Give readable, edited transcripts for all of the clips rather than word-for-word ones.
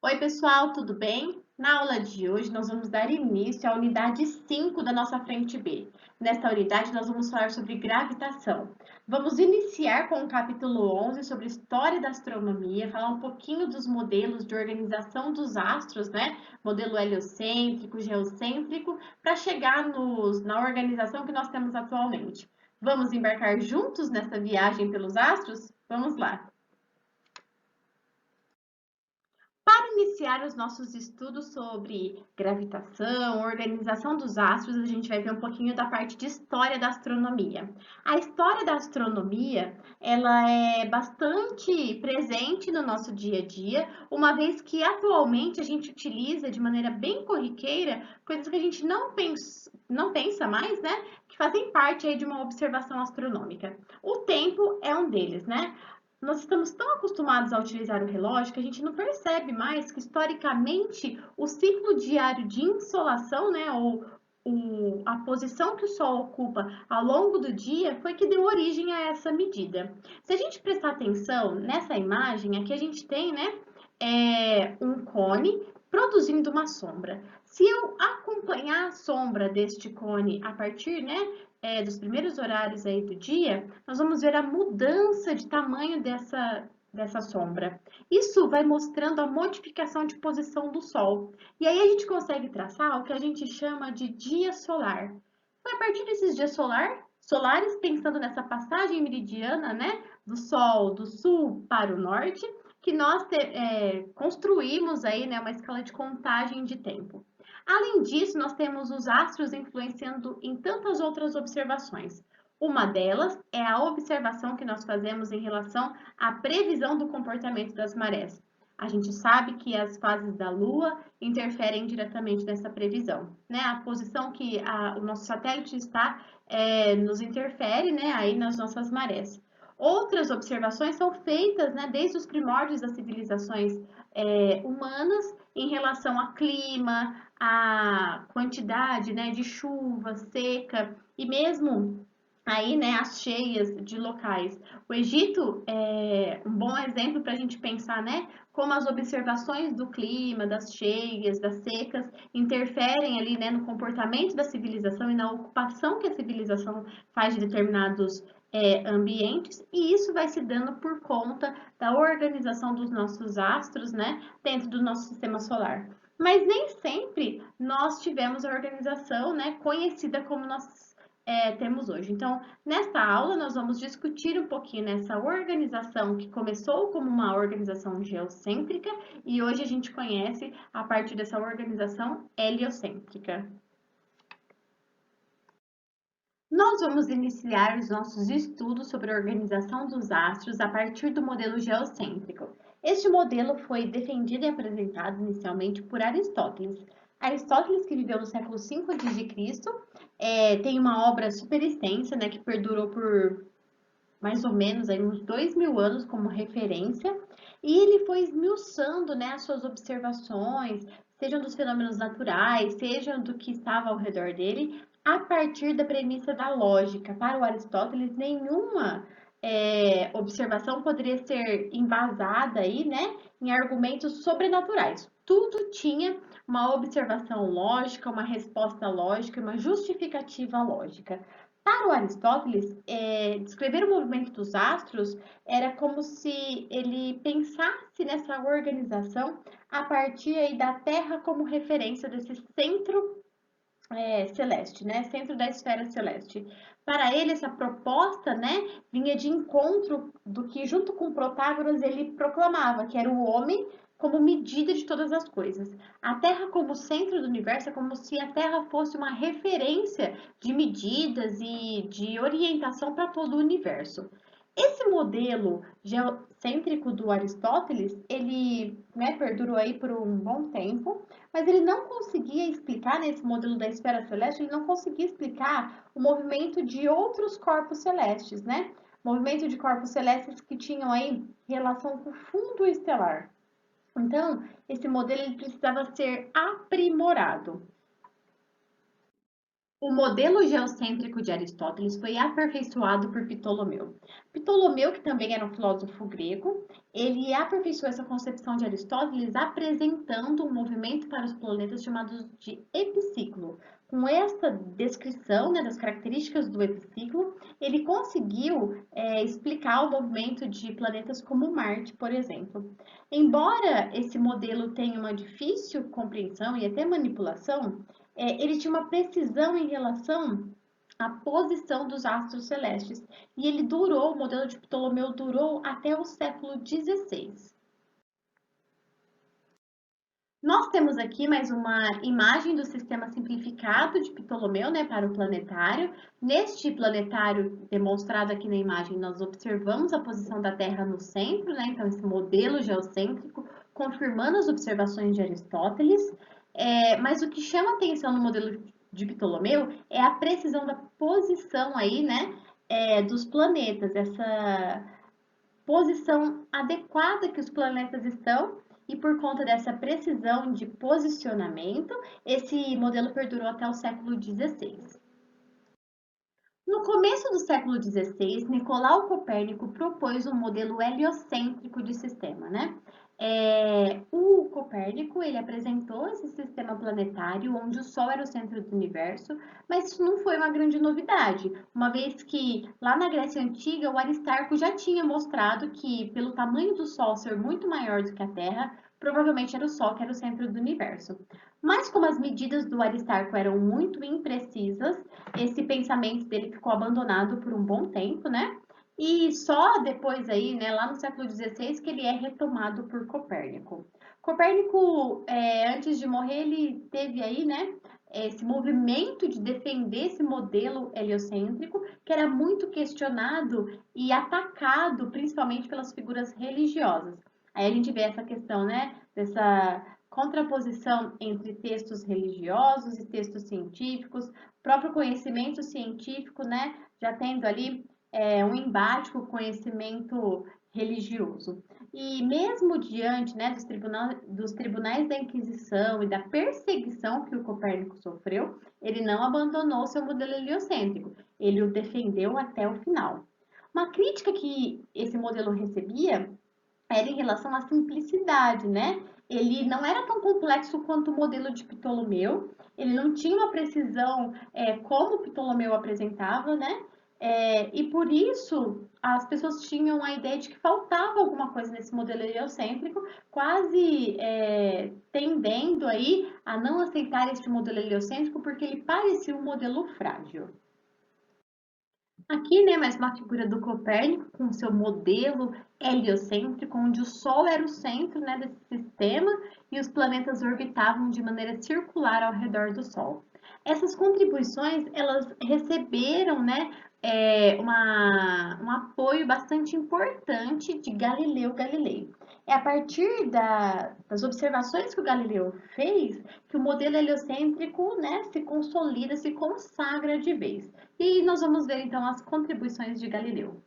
Oi, pessoal, tudo bem? Na aula de hoje, nós vamos dar início à unidade 5 da nossa frente B. Nesta unidade, nós vamos falar sobre gravitação. Vamos iniciar com o capítulo 11 sobre história da astronomia, falar um pouquinho dos modelos de organização dos astros, né? Modelo heliocêntrico, geocêntrico, para chegar na organização que nós temos atualmente. Vamos embarcar juntos nessa viagem pelos astros? Vamos lá! Para iniciar os nossos estudos sobre gravitação, organização dos astros, a gente vai ver um pouquinho da parte de história da astronomia. A história da astronomia, ela é bastante presente no nosso dia a dia, uma vez que atualmente a gente utiliza de maneira bem corriqueira coisas que a gente não pensa mais, né? Que fazem parte aí de uma observação astronômica. O tempo é um deles, né? Nós estamos tão acostumados a utilizar o relógio que a gente não percebe mais que, historicamente, o ciclo diário de insolação, né, ou a posição que o Sol ocupa ao longo do dia foi que deu origem a essa medida. Se a gente prestar atenção nessa imagem, aqui a gente tem, né, um cone produzindo uma sombra. Se eu acompanhar a sombra deste cone a partir, né, dos primeiros horários aí do dia, nós vamos ver a mudança de tamanho dessa sombra. Isso vai mostrando a modificação de posição do Sol. E aí a gente consegue traçar o que a gente chama de dia solar. Foi a partir desses dias solares, pensando nessa passagem meridiana, né, do Sol do sul para o norte, que nós construímos aí, né, uma escala de contagem de tempo. Além disso, nós temos os astros influenciando em tantas outras observações. Uma delas é a observação que nós fazemos em relação à previsão do comportamento das marés. A gente sabe que as fases da Lua interferem diretamente nessa previsão, né? A posição que o nosso satélite está nos interfere, né? Aí nas nossas marés. Outras observações são feitas, né? Desde os primórdios das civilizações humanas em relação a clima, a quantidade, né? De chuva, seca e mesmo aí, né, as cheias de locais. O Egito é um bom exemplo para a gente pensar, né, como as observações do clima, das cheias, das secas, interferem ali, né, no comportamento da civilização e na ocupação que a civilização faz de determinados ambientes, e isso vai se dando por conta da organização dos nossos astros, né, dentro do nosso sistema solar. Mas nem sempre nós tivemos a organização, né, conhecida como nós temos hoje. Então, nesta aula, nós vamos discutir um pouquinho nessa organização que começou como uma organização geocêntrica e hoje a gente conhece a partir dessa organização heliocêntrica. Nós vamos iniciar os nossos estudos sobre a organização dos astros a partir do modelo geocêntrico. Este modelo foi defendido e apresentado inicialmente por Aristóteles. Aristóteles, que viveu no século V a.C., tem uma obra super extensa, né, que perdurou por mais ou menos aí uns 2000 anos como referência, e ele foi esmiuçando, né, as suas observações, sejam dos fenômenos naturais, sejam do que estava ao redor dele, a partir da premissa da lógica. Para o Aristóteles, nenhuma observação poderia ser embasada aí, né, em argumentos sobrenaturais. Tudo tinha uma observação lógica, uma resposta lógica, uma justificativa lógica. Para o Aristóteles, descrever o movimento dos astros era como se ele pensasse nessa organização a partir aí da Terra como referência desse centro celeste, né? Centro da esfera celeste. Para ele, essa proposta, né, vinha de encontro do que, junto com Protágoras, ele proclamava, que era o homem como medida de todas as coisas. A Terra como centro do universo é como se a Terra fosse uma referência de medidas e de orientação para todo o universo. Esse modelo geocêntrico do Aristóteles, ele, né, perdurou aí por um bom tempo, mas ele não conseguia explicar, nesse modelo da esfera celeste, ele não conseguia explicar o movimento de outros corpos celestes, né? Movimento de corpos celestes que tinham aí relação com o fundo estelar. Então, esse modelo ele precisava ser aprimorado. O modelo geocêntrico de Aristóteles foi aperfeiçoado por Ptolomeu. Ptolomeu, que também era um filósofo grego, ele aperfeiçoou essa concepção de Aristóteles apresentando um movimento para os planetas chamado de epiciclo. Com esta descrição, né, das características do epiciclo, ele conseguiu explicar o movimento de planetas como Marte, por exemplo. Embora esse modelo tenha uma difícil compreensão e até manipulação, ele tinha uma precisão em relação à posição dos astros celestes. E ele durou, o modelo de Ptolomeu durou até o século XVI. Nós temos aqui mais uma imagem do sistema simplificado de Ptolomeu, né, para o planetário. Neste planetário demonstrado aqui na imagem, nós observamos a posição da Terra no centro, né, então esse modelo geocêntrico, confirmando as observações de Aristóteles. Mas o que chama atenção no modelo de Ptolomeu é a precisão da posição aí, né, dos planetas, essa posição adequada que os planetas estão, e por conta dessa precisão de posicionamento, esse modelo perdurou até o século XVI. No começo do século XVI, Nicolau Copérnico propôs um modelo heliocêntrico de sistema, né? O Copérnico ele apresentou esse sistema planetário onde o Sol era o centro do universo, mas isso não foi uma grande novidade, uma vez que lá na Grécia Antiga o Aristarco já tinha mostrado que, pelo tamanho do Sol ser muito maior do que a Terra, provavelmente era o Sol que era o centro do universo. Mas como as medidas do Aristarco eram muito imprecisas, esse pensamento dele ficou abandonado por um bom tempo, né? E só depois aí, né, lá no século XVI, que ele é retomado por Copérnico. Copérnico, antes de morrer, ele teve aí, né, esse movimento de defender esse modelo heliocêntrico, que era muito questionado e atacado, principalmente pelas figuras religiosas. Aí a gente vê essa questão, né, dessa contraposição entre textos religiosos e textos científicos, próprio conhecimento científico, né, já tendo ali um embate com o conhecimento religioso. E mesmo diante, né, dos tribunais da Inquisição e da perseguição que o Copérnico sofreu, ele não abandonou seu modelo heliocêntrico, ele o defendeu até o final. Uma crítica que esse modelo recebia era em relação à simplicidade, né? Ele não era tão complexo quanto o modelo de Ptolomeu, ele não tinha uma precisão como Ptolomeu apresentava, né? E por isso as pessoas tinham a ideia de que faltava alguma coisa nesse modelo heliocêntrico, quase tendendo aí a não aceitar este modelo heliocêntrico porque ele parecia um modelo frágil. Aqui, né, mais uma figura do Copérnico com seu modelo heliocêntrico, onde o Sol era o centro, né, desse sistema e os planetas orbitavam de maneira circular ao redor do Sol. Essas contribuições, elas receberam, né, um apoio bastante importante de Galileu Galilei. É a partir das observações que o Galileu fez que o modelo heliocêntrico, né, se consolida, se consagra de vez. E nós vamos ver então as contribuições de Galileu.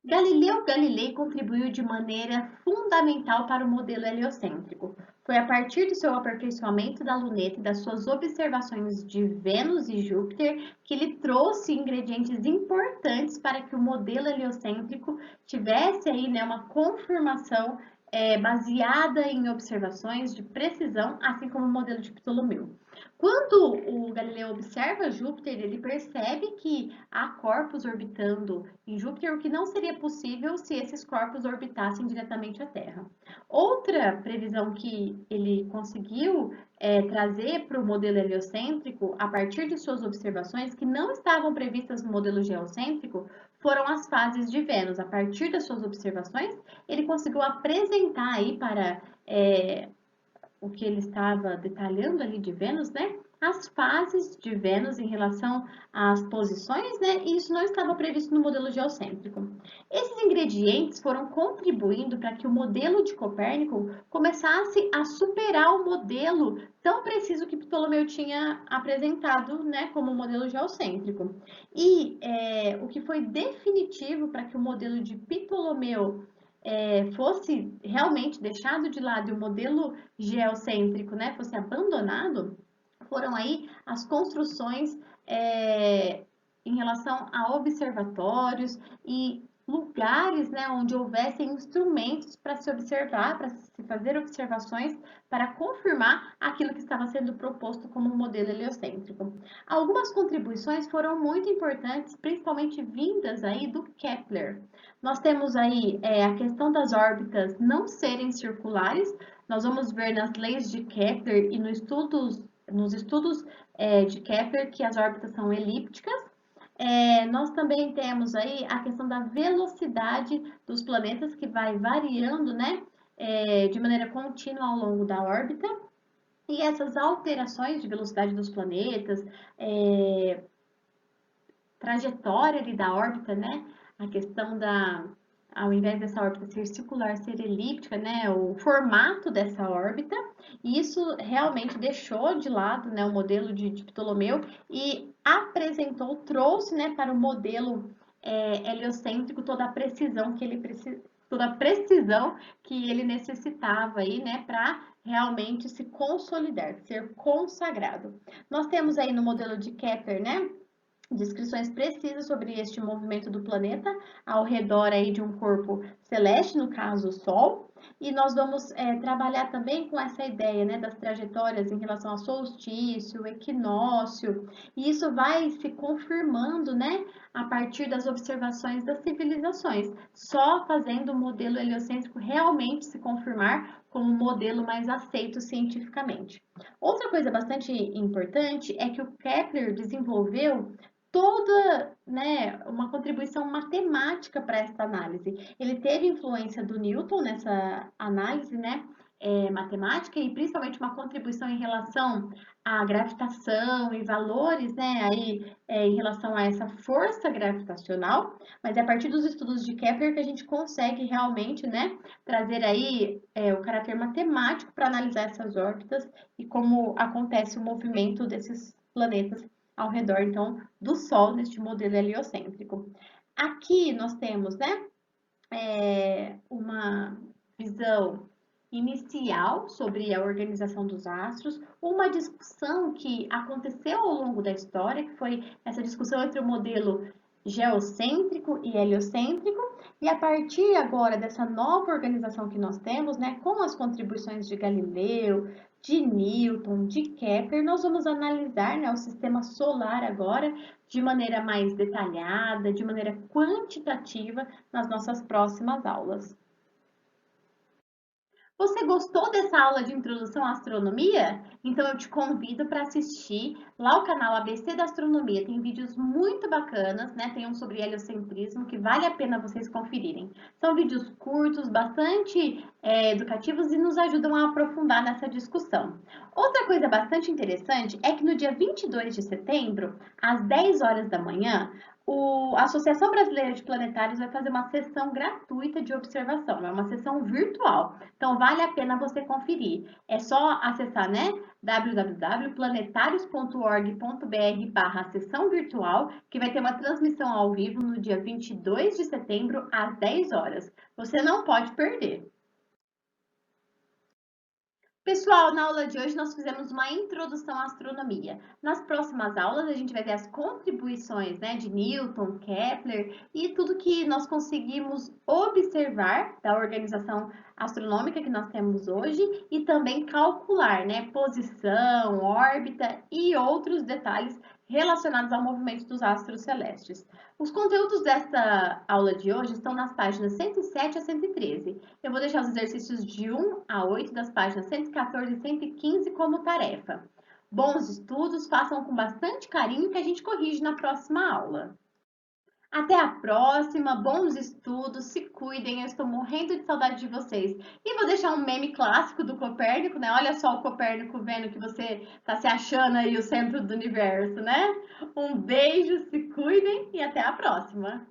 Galileu Galilei contribuiu de maneira fundamental para o modelo heliocêntrico. Foi a partir do seu aperfeiçoamento da luneta e das suas observações de Vênus e Júpiter que ele trouxe ingredientes importantes para que o modelo heliocêntrico tivesse aí, né, uma confirmação baseada em observações de precisão, assim como o modelo de Ptolomeu. Quando o Galileu observa Júpiter, ele percebe que há corpos orbitando em Júpiter, o que não seria possível se esses corpos orbitassem diretamente a Terra. Outra previsão que ele conseguiu trazer para o modelo heliocêntrico, a partir de suas observações, que não estavam previstas no modelo geocêntrico, foram as fases de Vênus. A partir das suas observações, ele conseguiu apresentar aí para o que ele estava detalhando ali de Vênus, né? As fases de Vênus em relação às posições, né? E isso não estava previsto no modelo geocêntrico. Esses ingredientes foram contribuindo para que o modelo de Copérnico começasse a superar o modelo tão preciso que Ptolomeu tinha apresentado, né? Como modelo geocêntrico. E o que foi definitivo para que o modelo de Ptolomeu fosse realmente deixado de lado e o modelo geocêntrico, né, fosse abandonado, foram aí as construções em relação a observatórios e lugares, né, onde houvessem instrumentos para se observar, para se fazer observações, para confirmar aquilo que estava sendo proposto como um modelo heliocêntrico. Algumas contribuições foram muito importantes, principalmente vindas aí do Kepler. Nós temos aí a questão das órbitas não serem circulares. Nós vamos ver nas leis de Kepler e nos estudos de Kepler que as órbitas são elípticas. Nós também temos aí a questão da velocidade dos planetas, que vai variando, né, de maneira contínua ao longo da órbita. E essas alterações de velocidade dos planetas, trajetória ali da órbita, né, a questão ao invés dessa órbita ser circular, ser elíptica, né, o formato dessa órbita, e isso realmente deixou de lado, né, o modelo de Ptolomeu e trouxe, né, para o modelo heliocêntrico toda a precisão que ele necessitava aí, né, para realmente se consolidar, ser consagrado. Nós temos aí no modelo de Kepler, né, descrições precisas sobre este movimento do planeta ao redor aí de um corpo celeste, no caso o Sol, e nós vamos trabalhar também com essa ideia, né, das trajetórias em relação ao solstício, equinócio, e isso vai se confirmando, né, a partir das observações das civilizações, só fazendo o modelo heliocêntrico realmente se confirmar como um modelo mais aceito cientificamente. Outra coisa bastante importante é que o Kepler desenvolveu toda, né, uma contribuição matemática para essa análise. Ele teve influência do Newton nessa análise, né, matemática e principalmente uma contribuição em relação à gravitação e valores, né, aí em relação a essa força gravitacional. Mas é a partir dos estudos de Kepler que a gente consegue realmente, né, trazer aí o caráter matemático para analisar essas órbitas e como acontece o movimento desses planetas ao redor, então, do Sol neste modelo heliocêntrico. Aqui nós temos, né, uma visão inicial sobre a organização dos astros, uma discussão que aconteceu ao longo da história, que foi essa discussão entre o modelo geocêntrico e heliocêntrico, e a partir agora dessa nova organização que nós temos, né, com as contribuições de Galileu, de Newton, de Kepler, nós vamos analisar, né, o sistema solar agora de maneira mais detalhada, de maneira quantitativa nas nossas próximas aulas. Você gostou dessa aula de introdução à astronomia? Então eu te convido para assistir lá o canal ABC da Astronomia. Tem vídeos muito bacanas, né? Tem um sobre heliocentrismo que vale a pena vocês conferirem. São vídeos curtos, bastante educativos e nos ajudam a aprofundar nessa discussão. Outra coisa bastante interessante é que no dia 22 de setembro, às 10 horas da manhã, a Associação Brasileira de Planetários vai fazer uma sessão gratuita de observação, é uma sessão virtual. Então, vale a pena você conferir. É só acessar, né, www.planetarios.org.br/sessão virtual, que vai ter uma transmissão ao vivo no dia 22 de setembro, às 10 horas. Você não pode perder. Pessoal, na aula de hoje nós fizemos uma introdução à astronomia. Nas próximas aulas a gente vai ver as contribuições, né, de Newton, Kepler e tudo que nós conseguimos observar da organização astronômica que nós temos hoje e também calcular, né, posição, órbita e outros detalhes relacionados ao movimento dos astros celestes. Os conteúdos desta aula de hoje estão nas páginas 107 a 113. Eu vou deixar os exercícios de 1 a 8 das páginas 114 e 115 como tarefa. Bons estudos, façam com bastante carinho que a gente corrige na próxima aula. Até a próxima, bons estudos, se cuidem, eu estou morrendo de saudade de vocês. E vou deixar um meme clássico do Copérnico, né? Olha só o Copérnico vendo que você está se achando aí o centro do universo, né? Um beijo, se cuidem e até a próxima!